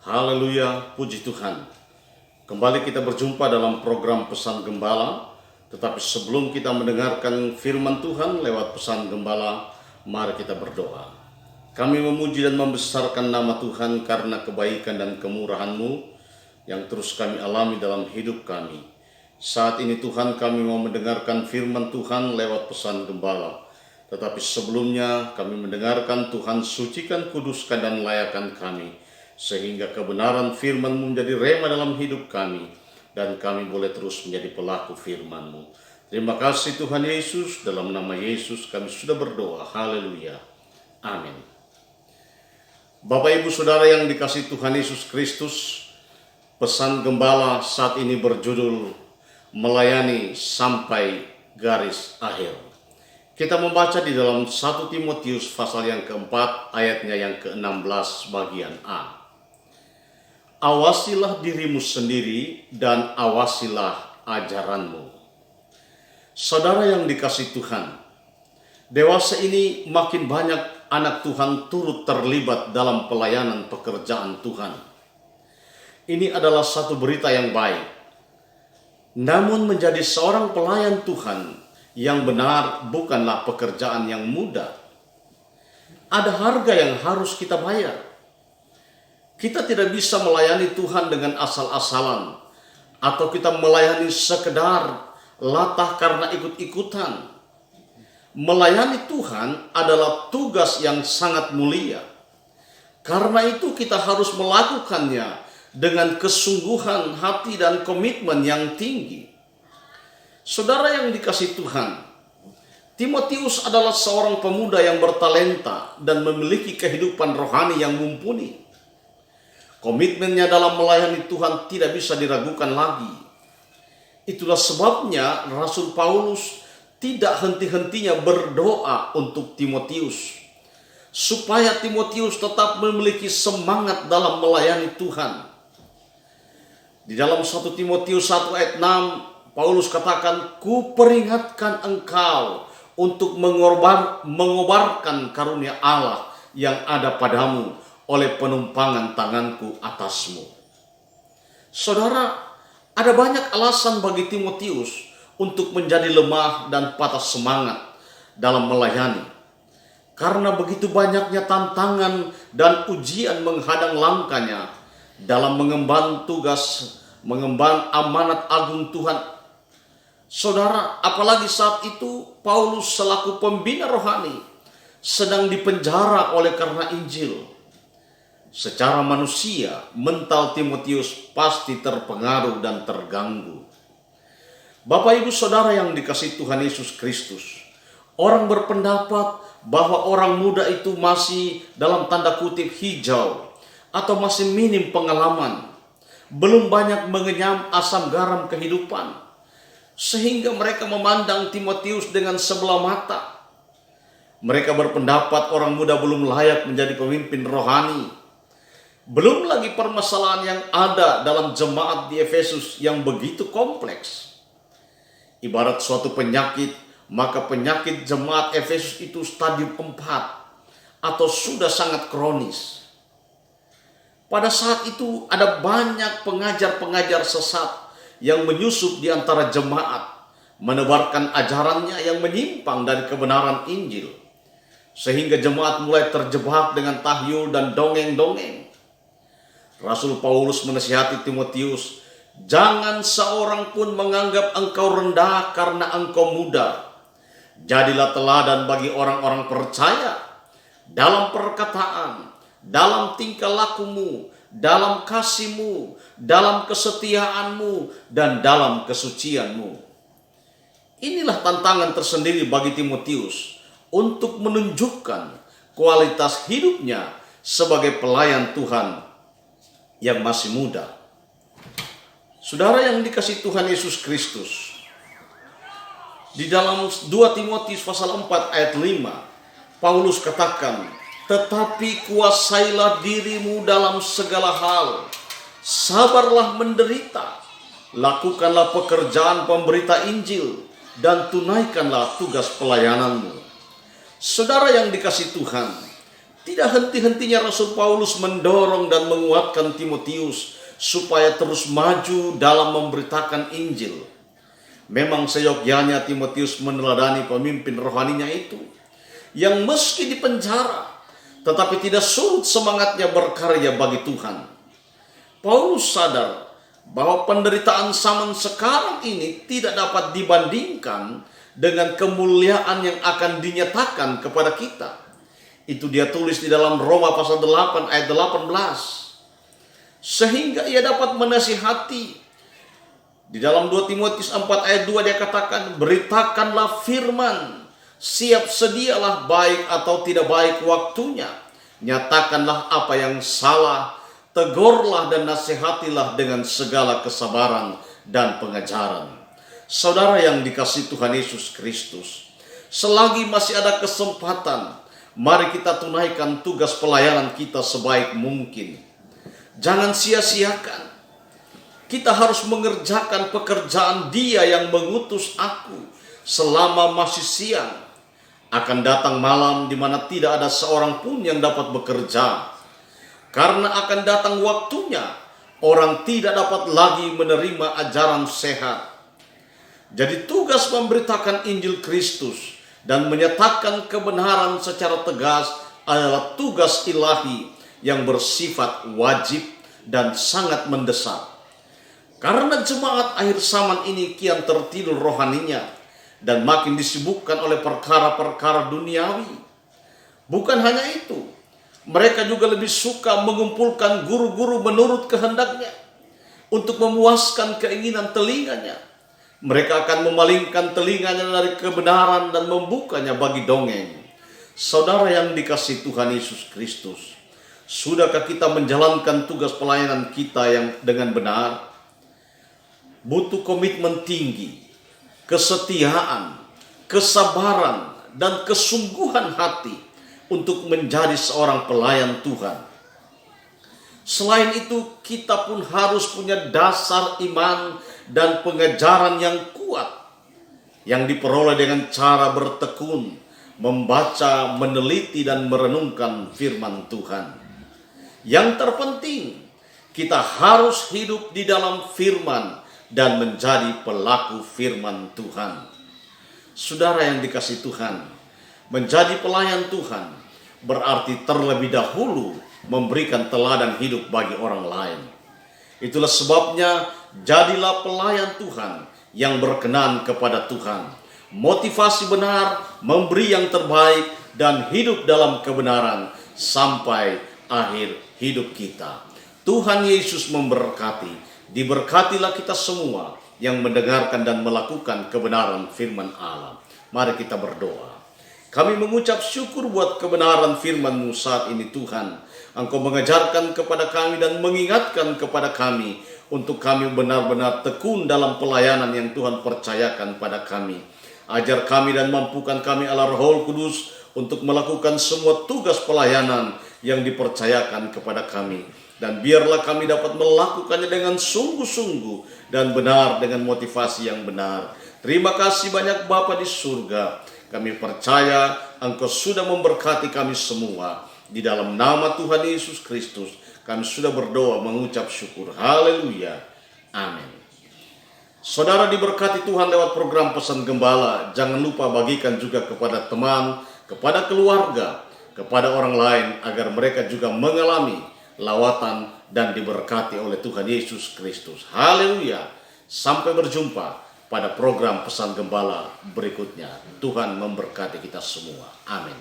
Haleluya, puji Tuhan. Kembali kita berjumpa dalam program Pesan Gembala. Tetapi sebelum kita mendengarkan firman Tuhan lewat Pesan Gembala, mari kita berdoa. Kami memuji dan membesarkan nama Tuhan karena kebaikan dan kemurahan-Mu yang terus kami alami dalam hidup kami. Saat ini Tuhan, kami mau mendengarkan firman Tuhan lewat Pesan Gembala. Tetapi sebelumnya kami mendengarkan Tuhan, sucikan, kuduskan, dan layakan kami, sehingga kebenaran firman-Mu menjadi rema dalam hidup kami, dan kami boleh terus menjadi pelaku firman-Mu. Terima kasih Tuhan Yesus, dalam nama Yesus kami sudah berdoa. Haleluya. Amin. Bapak Ibu Saudara yang dikasihi Tuhan Yesus Kristus, Pesan Gembala saat ini berjudul Melayani Sampai Garis Akhir. Kita membaca di dalam 1 Timotius pasal yang keempat, ayatnya yang ke-16 bagian A. Awasilah dirimu sendiri dan awasilah ajaranmu. Saudara yang dikasihi Tuhan, dewasa ini makin banyak anak Tuhan turut terlibat dalam pelayanan pekerjaan Tuhan. Ini adalah satu berita yang baik. Namun menjadi seorang pelayan Tuhan yang benar bukanlah pekerjaan yang mudah. Ada harga yang harus kita bayar. Kita tidak bisa melayani Tuhan dengan asal-asalan, atau kita melayani sekedar latah karena ikut-ikutan. Melayani Tuhan adalah tugas yang sangat mulia. Karena itu kita harus melakukannya dengan kesungguhan hati dan komitmen yang tinggi. Saudara yang dikasihi Tuhan, Timotius adalah seorang pemuda yang bertalenta dan memiliki kehidupan rohani yang mumpuni. Komitmennya dalam melayani Tuhan tidak bisa diragukan lagi. Itulah sebabnya Rasul Paulus tidak henti-hentinya berdoa untuk Timotius, supaya Timotius tetap memiliki semangat dalam melayani Tuhan. Di dalam 1 Timotius 1 ayat 6, Paulus katakan, "Ku peringatkan engkau untuk mengobarkan karunia Allah yang ada padamu oleh penumpangan tanganku atasmu." Saudara, ada banyak alasan bagi Timotius untuk menjadi lemah dan patah semangat dalam melayani. Karena begitu banyaknya tantangan dan ujian menghadang langkahnya dalam mengemban tugas, mengemban amanat agung Tuhan. Saudara, apalagi saat itu Paulus selaku pembina rohani sedang dipenjara oleh karena Injil. Secara manusia, mental Timotius pasti terpengaruh dan terganggu. Bapak Ibu Saudara yang dikasihi Tuhan Yesus Kristus, orang berpendapat bahwa orang muda itu masih dalam tanda kutip hijau atau masih minim pengalaman, belum banyak mengenyam asam garam kehidupan, sehingga mereka memandang Timotius dengan sebelah mata. Mereka berpendapat orang muda belum layak menjadi pemimpin rohani. Belum lagi permasalahan yang ada dalam jemaat di Efesus yang begitu kompleks. Ibarat suatu penyakit, maka penyakit jemaat Efesus itu stadium 4 atau sudah sangat kronis. Pada saat itu ada banyak pengajar-pengajar sesat yang menyusup di antara jemaat, menebarkan ajarannya yang menyimpang dari kebenaran Injil, sehingga jemaat mulai terjebak dengan tahyul dan dongeng-dongeng. Rasul Paulus menasihati Timotius, "Jangan seorang pun menganggap engkau rendah karena engkau muda. Jadilah teladan bagi orang-orang percaya dalam perkataan, dalam tingkah lakumu, dalam kasihmu, dalam kesetiaanmu, dan dalam kesucianmu." Inilah tantangan tersendiri bagi Timotius untuk menunjukkan kualitas hidupnya sebagai pelayan Tuhan yang masih muda. Saudara yang dikasihi Tuhan Yesus Kristus, di dalam 2 Timotius pasal 4 ayat 5, Paulus katakan, "Tetapi kuasailah dirimu dalam segala hal, sabarlah menderita, lakukanlah pekerjaan pemberita Injil, dan tunaikanlah tugas pelayananmu." Saudara yang dikasihi Tuhan, Tidak henti-hentinya Rasul Paulus mendorong dan menguatkan Timotius supaya terus maju dalam memberitakan Injil. Memang seyogyanya Timotius meneladani pemimpin rohaninya itu, yang meski dipenjara, tetapi tidak surut semangatnya berkarya bagi Tuhan. Paulus sadar bahwa penderitaan zaman sekarang ini tidak dapat dibandingkan dengan kemuliaan yang akan dinyatakan kepada kita. Itu dia tulis di dalam Roma pasal 8 ayat 18. Sehingga ia dapat menasihati. Di dalam 2 Timotius 4 ayat 2 dia katakan, beritakanlah firman, siap sedialah baik atau tidak baik waktunya. Nyatakanlah apa yang salah, tegurlah dan nasihatilah dengan segala kesabaran dan pengajaran. Saudara yang dikasihi Tuhan Yesus Kristus, selagi masih ada kesempatan, mari kita tunaikan tugas pelayanan kita sebaik mungkin. Jangan sia-siakan. Kita harus mengerjakan pekerjaan Dia yang mengutus aku selama masih siang. Akan datang malam di mana tidak ada seorang pun yang dapat bekerja. Karena akan datang waktunya orang tidak dapat lagi menerima ajaran sehat. Jadi tugas memberitakan Injil Kristus dan menyatakan kebenaran secara tegas adalah tugas ilahi yang bersifat wajib dan sangat mendesak. Karena jemaat akhir zaman ini kian tertidur rohaninya dan makin disibukkan oleh perkara-perkara duniawi. Bukan hanya itu, mereka juga lebih suka mengumpulkan guru-guru menurut kehendaknya untuk memuaskan keinginan telinganya. Mereka akan memalingkan telinganya dari kebenaran dan membukanya bagi dongeng. Saudara yang dikasihi Tuhan Yesus Kristus, sudahkah kita menjalankan tugas pelayanan kita yang dengan benar? Butuh komitmen tinggi, kesetiaan, kesabaran, dan kesungguhan hati untuk menjadi seorang pelayan Tuhan. Selain itu, kita pun harus punya dasar iman dan pengajaran yang kuat, yang diperoleh dengan cara bertekun, membaca, meneliti, dan merenungkan firman Tuhan. Yang terpenting, kita harus hidup di dalam firman dan menjadi pelaku firman Tuhan. Saudara yang dikasihi Tuhan, menjadi pelayan Tuhan berarti terlebih dahulu memberikan teladan hidup bagi orang lain. Itulah sebabnya jadilah pelayan Tuhan yang berkenan kepada Tuhan. Motivasi benar, memberi yang terbaik, dan hidup dalam kebenaran sampai akhir hidup kita. Tuhan Yesus memberkati. Diberkatilah kita semua yang mendengarkan dan melakukan kebenaran firman Allah. Mari kita berdoa. Kami mengucap syukur buat kebenaran firman-Mu saat ini Tuhan. Engkau mengajarkan kepada kami dan mengingatkan kepada kami untuk kami benar-benar tekun dalam pelayanan yang Tuhan percayakan pada kami. Ajar kami dan mampukan kami Allah Roh Kudus untuk melakukan semua tugas pelayanan yang dipercayakan kepada kami. Dan biarlah kami dapat melakukannya dengan sungguh-sungguh dan benar dengan motivasi yang benar. Terima kasih banyak Bapa di surga. Kami percaya Engkau sudah memberkati kami semua. Di dalam nama Tuhan Yesus Kristus, kami sudah berdoa mengucap syukur. Haleluya. Amin. Saudara diberkati Tuhan lewat program Pesan Gembala. Jangan lupa bagikan juga kepada teman, kepada keluarga, kepada orang lain agar mereka juga mengalami lawatan dan diberkati oleh Tuhan Yesus Kristus. Haleluya. Sampai berjumpa pada program Pesan Gembala berikutnya. Tuhan memberkati kita semua. Amin.